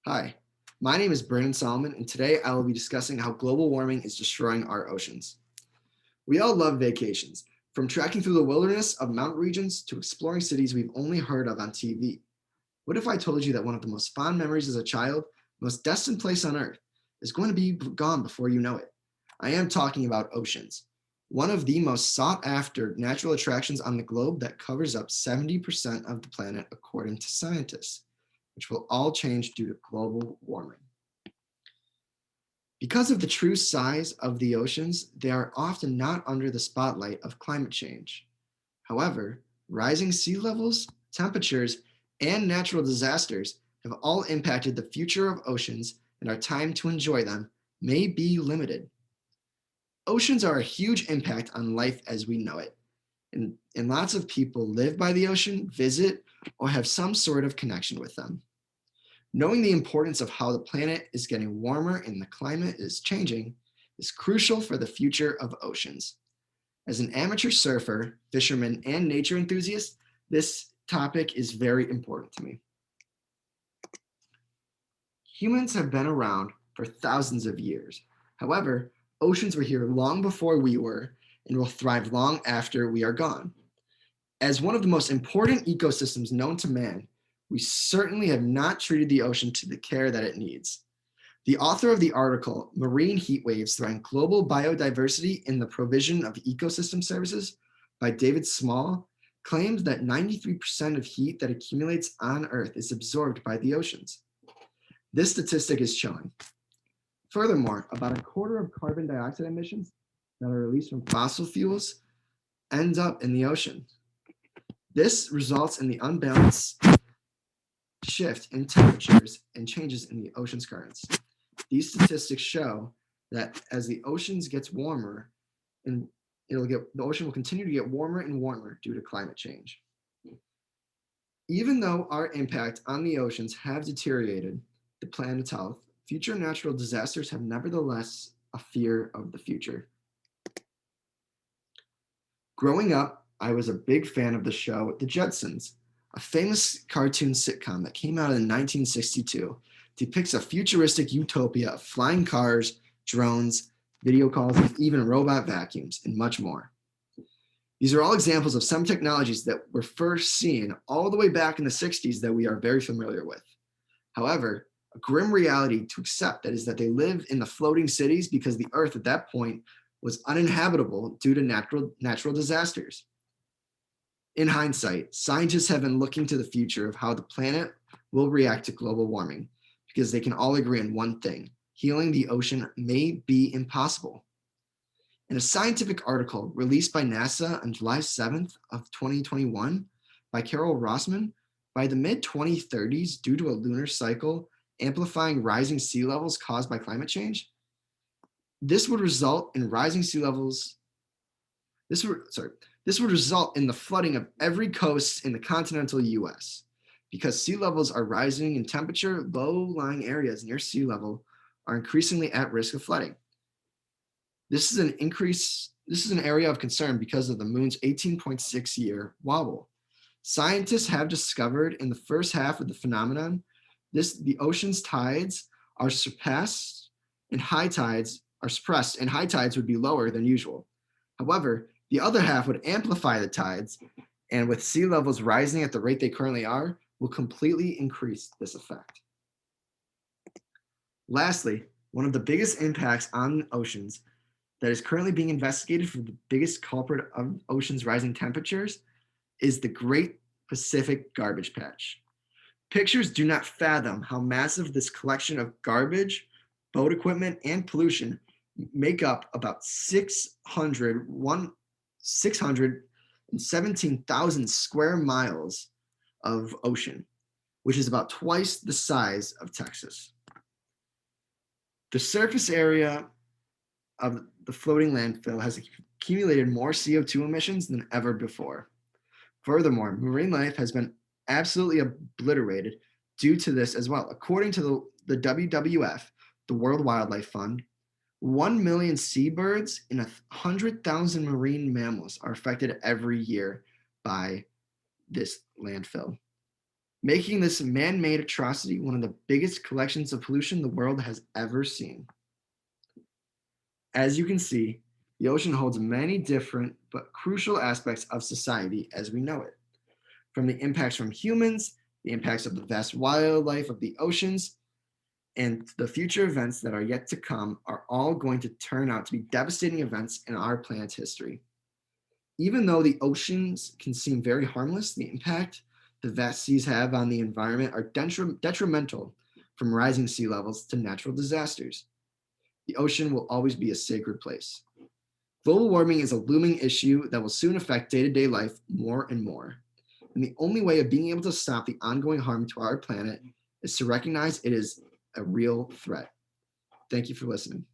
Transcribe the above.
Hi, my name is Brandon Solomon, and today I will be discussing how global warming is destroying our oceans. We all love vacations, from trekking through the wilderness of mountain regions to exploring cities we've only heard of on TV. What if I told you that one of the most fond memories as a child, the most destined place on earth, is going to be gone before you know it? I am talking about oceans, one of the most sought after natural attractions on the globe that covers up 70% of the planet, according to scientists, which will all change due to global warming. Because of the true size of the oceans, they are often not under the spotlight of climate change. However, rising sea levels, temperatures, and natural disasters have all impacted the future of oceans, and our time to enjoy them may be limited. Oceans are a huge impact on life as we know it, and lots of people live by the ocean, visit, or have some sort of connection with them. Knowing the importance of how the planet is getting warmer and the climate is changing is crucial for the future of oceans. As an amateur surfer, fisherman, and nature enthusiast, this topic is very important to me. Humans have been around for thousands of years. However, oceans were here long before we were and will thrive long after we are gone. As one of the most important ecosystems known to man, we certainly have not treated the ocean to the care that it needs. The author of the article, Marine Heat Waves Threaten Global Biodiversity in the Provision of Ecosystem Services by David Small, claims that 93% of heat that accumulates on Earth is absorbed by the oceans. This statistic is chilling. Furthermore, about a quarter of carbon dioxide emissions that are released from fossil fuels ends up in the ocean. This results in the unbalanced shift in temperatures and changes in the ocean's currents. These statistics show that as the oceans gets warmer, and the ocean will continue to get warmer and warmer due to climate change. Even though our impact on the oceans have deteriorated the planet's health, future natural disasters have nevertheless a fear of the future. Growing up, I was a big fan of the show The Jetsons, a famous cartoon sitcom that came out in 1962, depicts a futuristic utopia of flying cars, drones, video calls, and even robot vacuums, and much more. These are all examples of some technologies that were first seen all the way back in the 60s that we are very familiar with. However, a grim reality to accept that is that they live in the floating cities because the Earth at that point was uninhabitable due to natural disasters. In hindsight, scientists have been looking to the future of how the planet will react to global warming because they can all agree on one thing: healing the ocean may be impossible. In a scientific article released by NASA on July 7th of 2021 by Carol Rossman, by the mid-2030s, due to a lunar cycle amplifying rising sea levels caused by climate change, this would result in rising sea levels. This would result in the flooding of every coast in the continental US. Because sea levels are rising in temperature, low-lying areas near sea level are increasingly at risk of flooding. This is an area of concern because of the moon's 18.6-year wobble. Scientists have discovered in the first half of the phenomenon, the ocean's tides are suppressed and high tides would be lower than usual. However, the other half would amplify the tides, and with sea levels rising at the rate they currently are, will completely increase this effect. Lastly, one of the biggest impacts on oceans that is currently being investigated for the biggest culprit of oceans rising temperatures is the Great Pacific Garbage Patch. Pictures do not fathom how massive this collection of garbage, boat equipment, and pollution make up about 617,000 square miles of ocean, which is about twice the size of Texas. The surface area of the floating landfill has accumulated more CO2 emissions than ever before. Furthermore, marine life has been absolutely obliterated due to this as well. According to the WWF, the World Wildlife Fund, 1 million seabirds and 100,000 marine mammals are affected every year by this landfill. making this man-made atrocity one of the biggest collections of pollution the world has ever seen. As you can see, the ocean holds many different but crucial aspects of society as we know it. From the impacts from humans, the impacts of the vast wildlife of the oceans, and the future events that are yet to come are all going to turn out to be devastating events in our planet's history. Even though the oceans can seem very harmless, the impact the vast seas have on the environment are detrimental, from rising sea levels to natural disasters. The ocean will always be a sacred place. Global warming is a looming issue that will soon affect day-to-day life more and more. And the only way of being able to stop the ongoing harm to our planet is to recognize it is a real threat. Thank you for listening.